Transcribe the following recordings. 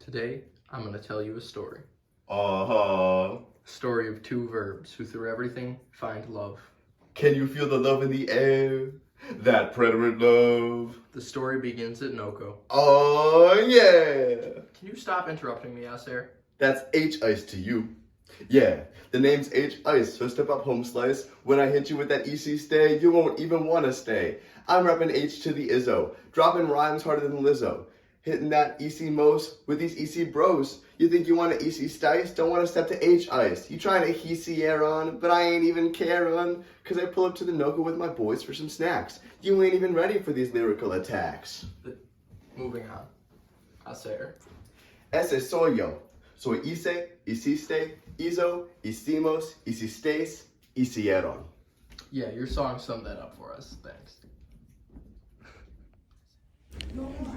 Today, I'm going to tell you a story. Uh-huh. Story of two verbs who through everything find love. Can you feel the love in the air? That preterite love. The story begins at Noko. Oh, yeah. Can you stop interrupting me, Aser? That's H-Ice to you. Yeah, the name's H-Ice, so step up home slice. When I hit you with that EC stay, you won't even want to stay. I'm repping H to the Izzo, dropping rhymes harder than Lizzo. Hitting that EC most with these EC bros. You think you want to EC stice? Don't want to step to H-Ice. You trying to EC air on, but I ain't even care on. Cause I pull up to the Noko with my boys for some snacks. You ain't even ready for these lyrical attacks. Moving on. Aser. Ese soy yo. Soy hice, hiciste, hizo, hicimos, hicisteis, hicieron. Yeah, your song summed that up for us. Thanks.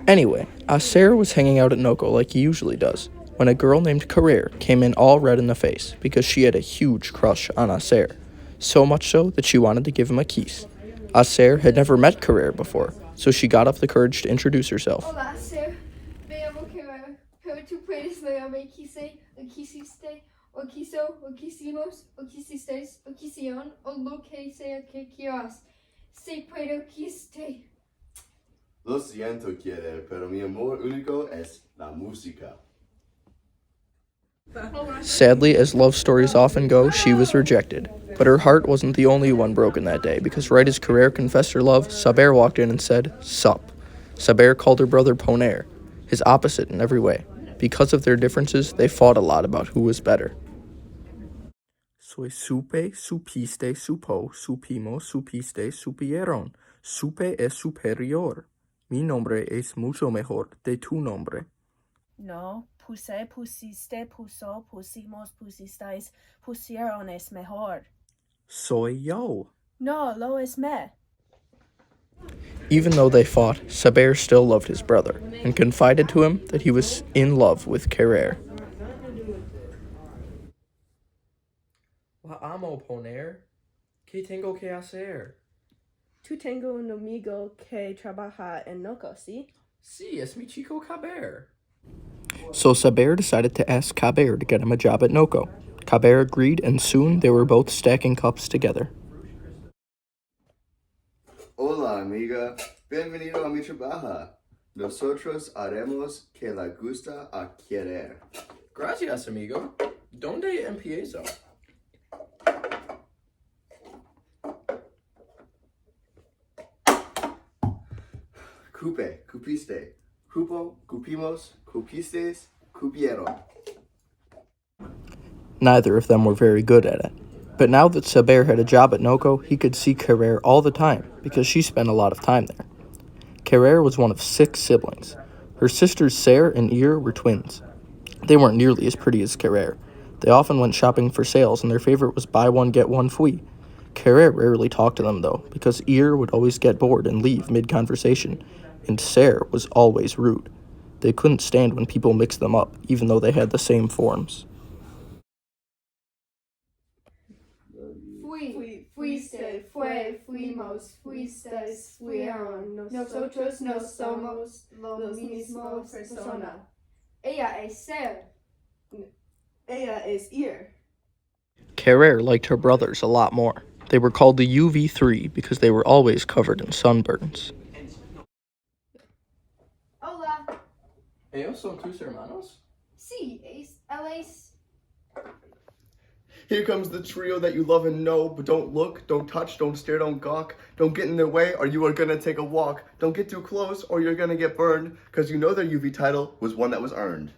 Anyway, Aser was hanging out at Noko like he usually does, when a girl named Carrere came in all red in the face because she had a huge crush on Aser, so much so that she wanted to give him a kiss. Aser had never met Carrere before, so she got up the courage to introduce herself. Olá, Sir. Me llamo Carrera. Pero tú puedes leerme quise, o quisiste, o quiso, o quisimos, o quisisteis, o quisieron, o lo que sea que quieras. Se puede quiste. Lo siento, quiere, pero mi amor único es la música. Sadly, as love stories often go, she was rejected. But her heart wasn't the only one broken that day, because right as Carrere confessed her love, Saber walked in and said, "Sup." Saber called her brother Poner, his opposite in every way. Because of their differences, they fought a lot about who was better. Soy supe, supiste, supo, supimos, supiste, supieron. Supe es superior. Mi nombre es mucho mejor de tu nombre. No, puse, pusiste, puso, pusimos, pusisteis, pusieron es mejor. Soy yo. No, lo es me. Even though they fought, Saber still loved his brother, and confided to him that he was in love with Carrere. La amo poner. ¿Qué tengo que hacer? Tu tengo un amigo que trabaja en Noko, ¿sí? Sí, es mi chico Caber. So Saber decided to ask Caber to get him a job at Noko. Caber agreed, and soon they were both stacking cups together. Hola, amiga. Bienvenido a mi trabajo. Nosotros haremos que la gusta a querer. Gracias, amigo. ¿Dónde empiezo? Cupe, cupiste. Cupo, cupimos, cupistes, cupieron. Neither of them were very good at it. But now that Saber had a job at Noko, he could see Carrere all the time, because she spent a lot of time there. Carrere was one of 6 siblings. Her sisters Ser and Ir were twins. They weren't nearly as pretty as Carrere. They often went shopping for sales, and their favorite was buy one, get one free. Carrere rarely talked to them, though, because Ir would always get bored and leave mid-conversation, and Ser was always rude. They couldn't stand when people mixed them up, even though they had the same forms. Fui, fuiste, fue, fuimos, fuistes, fueron. Nosotros no somos lo mismo persona. Ella es Ser. Ella es Ir. Carrere liked her brothers a lot more. They were called the UV3 because they were always covered in sunburns. Hola. ¿Ellos son tus hermanos? Sí, él es. Here comes the trio that you love and know, but don't look, don't touch, don't stare, don't gawk. Don't get in their way or you are gonna take a walk. Don't get too close or you're gonna get burned, cause you know their UV title was one that was earned.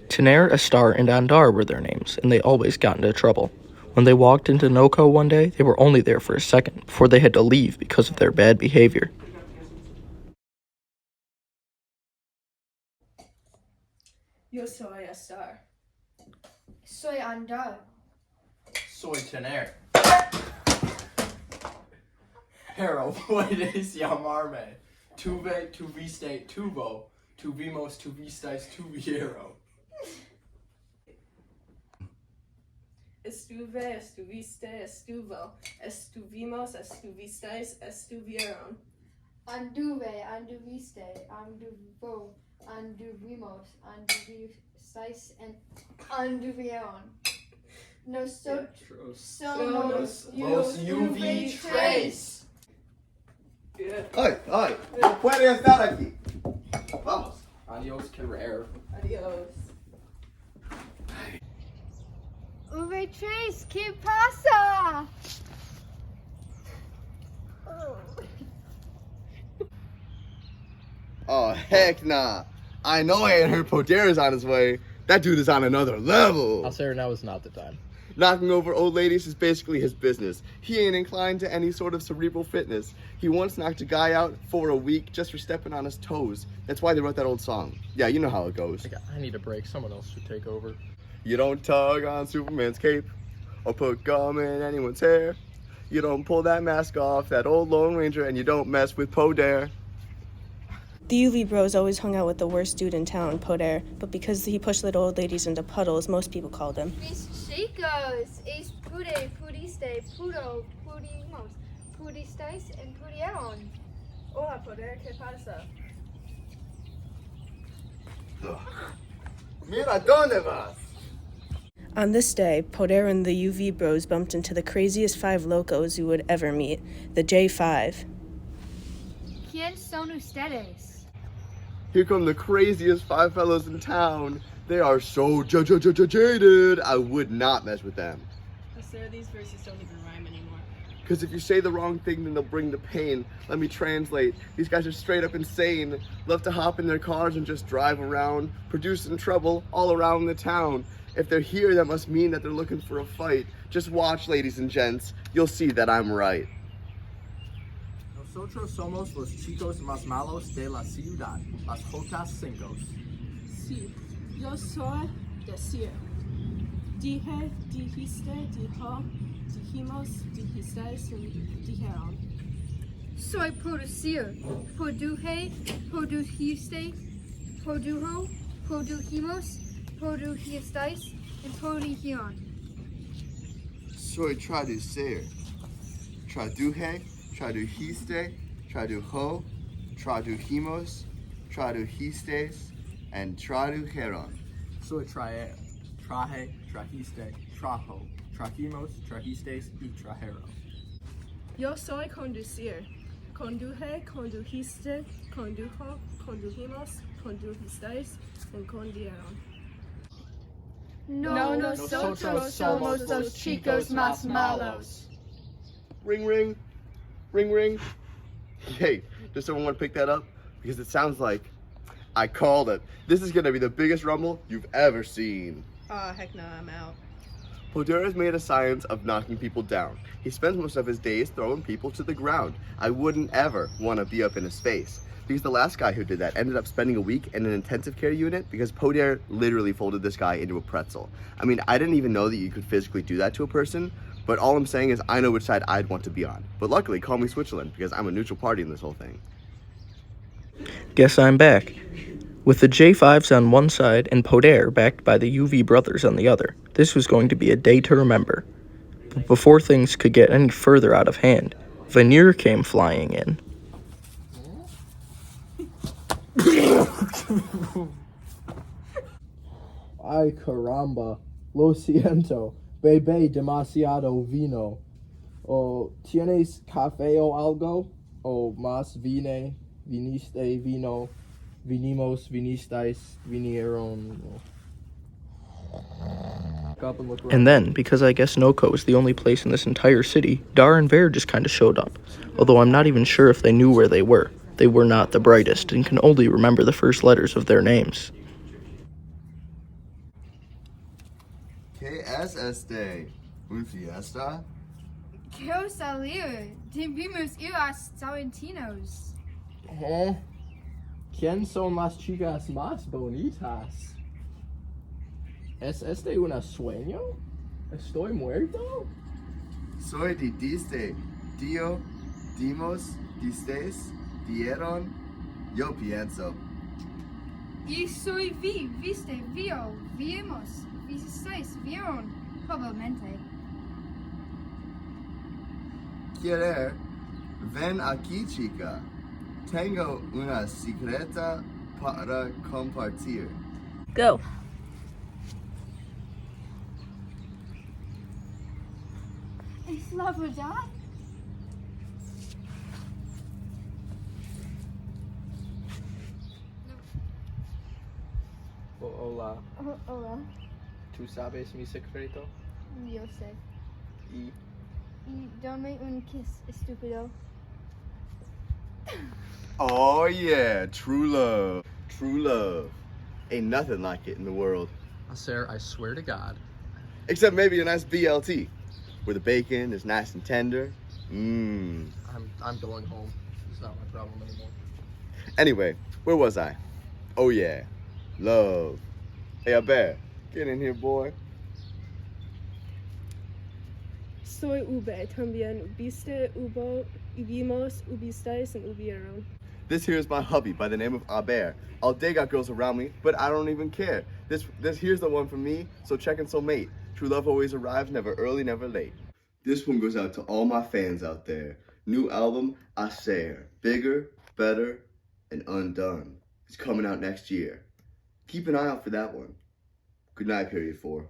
Taner, Astar, and Andar were their names, and they always got into trouble. When they walked into Noko one day, they were only there for a second before they had to leave because of their bad behavior. Yo soy Astar. Soy Andar. Soy tener. Pero puedes llamarme. Tuve, tuviste, tuvo. Tuvimos, tuvisteis, tuvieron. Estuve, estuviste, estuvo. Estuvimos, estuvisteis, estuvieron. Anduve, anduviste, anduvo, anduvimos, anduvisteis, and anduvieron. Nosotros somos Los UV trace. ¡Ay, ay! ¡No puede estar aquí! ¡Vamos! Adios, Carrera. Adios. UV trace, ¿qué pasa? Oh, heck nah. I know I ain't heard Podera's on his way. That dude is on another level. I'll say right now is not the time. Knocking over old ladies is basically his business. He ain't inclined to any sort of cerebral fitness. He once knocked a guy out for a week just for stepping on his toes. That's why they wrote that old song. Yeah, you know how it goes. I need a break. Someone else should take over. You don't tug on Superman's cape or put gum in anyone's hair. You don't pull that mask off that old Lone Ranger, and you don't mess with Podere. The UV bros always hung out with the worst dude in town, Poder, but because he pushed little old ladies into puddles, most people called him. Mis chicos, es pude, pudiste, pudo, pudimos, pudisteis, and pudieron. Hola, Poder, ¿qué pasa? Mira, ¿dónde vas? On this day, Poder and the UV bros bumped into the craziest 5 locos you would ever meet, the J5. ¿Quién son ustedes? Here come the craziest 5 fellows in town. They are so jaded. I would not mess with them. Sir, these verses don't even rhyme anymore. Because if you say the wrong thing, then they'll bring the pain. Let me translate. These guys are straight up insane. Love to hop in their cars and just drive around, producing trouble all around the town. If they're here, that must mean that they're looking for a fight. Just watch, ladies and gents. You'll see that I'm right. Nosotros somos los chicos más malos de la ciudad, las Jotas Cincos. Sí, yo soy decir. Dije, dijiste, dijo, dijimos, dijisteis, y dijeron. Soy producir, produje, produjiste, produjo, produjimos, produjisteis, and produjeron. Soy traducer. Traduje, tradujiste, tradujo, tradujimos, tradujistes, and tradujeron. Soy traer, traje, trajiste, trajo, trajimos, trajistes y trajeron. Yo soy conducir. Conduje, condujiste, condujo, condujimos, condujisteis, and condieron. No, nosotros somos los chicos más malos. Ring, ring. Ring, ring. Hey, does someone want to pick that up? Because it sounds like I called it. This is going to be the biggest rumble you've ever seen. Aw, heck no, I'm out. Podera's made a science of knocking people down. He spends most of his days throwing people to the ground. I wouldn't ever want to be up in his face. Because the last guy who did that ended up spending a week in an intensive care unit because Podere literally folded this guy into a pretzel. I mean, I didn't even know that you could physically do that to a person, but all I'm saying is I know which side I'd want to be on. But luckily, call me Switzerland because I'm a neutral party in this whole thing. Guess I'm back. With the J5s on one side and Podere backed by the UV brothers on the other, this was going to be a day to remember. But before things could get any further out of hand, Veneer came flying in. Ay caramba, lo siento, bebe demasiado vino. O tienes café o algo? O más viniste vino, vinimos, vinisteis, vinieron. And then, because I guess Noko is the only place in this entire city, Dar and Ver just kind of showed up. Although I'm not even sure if they knew where they were. They were not the brightest and can only remember the first letters of their names. ¿Qué es este? ¿Un fiesta? Quiero salir. Debimos ir a Sorrentinos. ¿Quién son las chicas más bonitas? ¿Es este un sueño? ¿Estoy muerto? Soy diste, dio, dimos, distes, dieron, yo pienso. Y soy viste, vio, vimos, visteis, vieron, probablemente. Querer, ven aquí chica. Tengo una secreta para compartir. Go. Es la verdad. Hola. Hola, ¿Tú sabes mi secreto? yo sé. Y Y dame un kiss, estúpido. Oh yeah, true love. True love. Ain't nothing like it in the world. Sir, I swear to God. Except maybe a nice BLT, where the bacon is nice and tender. Mmm. I'm going home. It's not my problem anymore. Anyway, where was I? Oh yeah, love. Hey, Albert, get in here, boy. Soy ube también. Ubiste, ubo, ubimos, ubistais, and ubieron. This here is my hubby by the name of Albert. All day got girls around me, but I don't even care. This here's the one for me, so check and so mate. True love always arrives, never early, never late. This one goes out to all my fans out there. New album, Acer. Bigger, better, and undone. It's coming out next year. Keep an eye out for that one. Good night, period 4.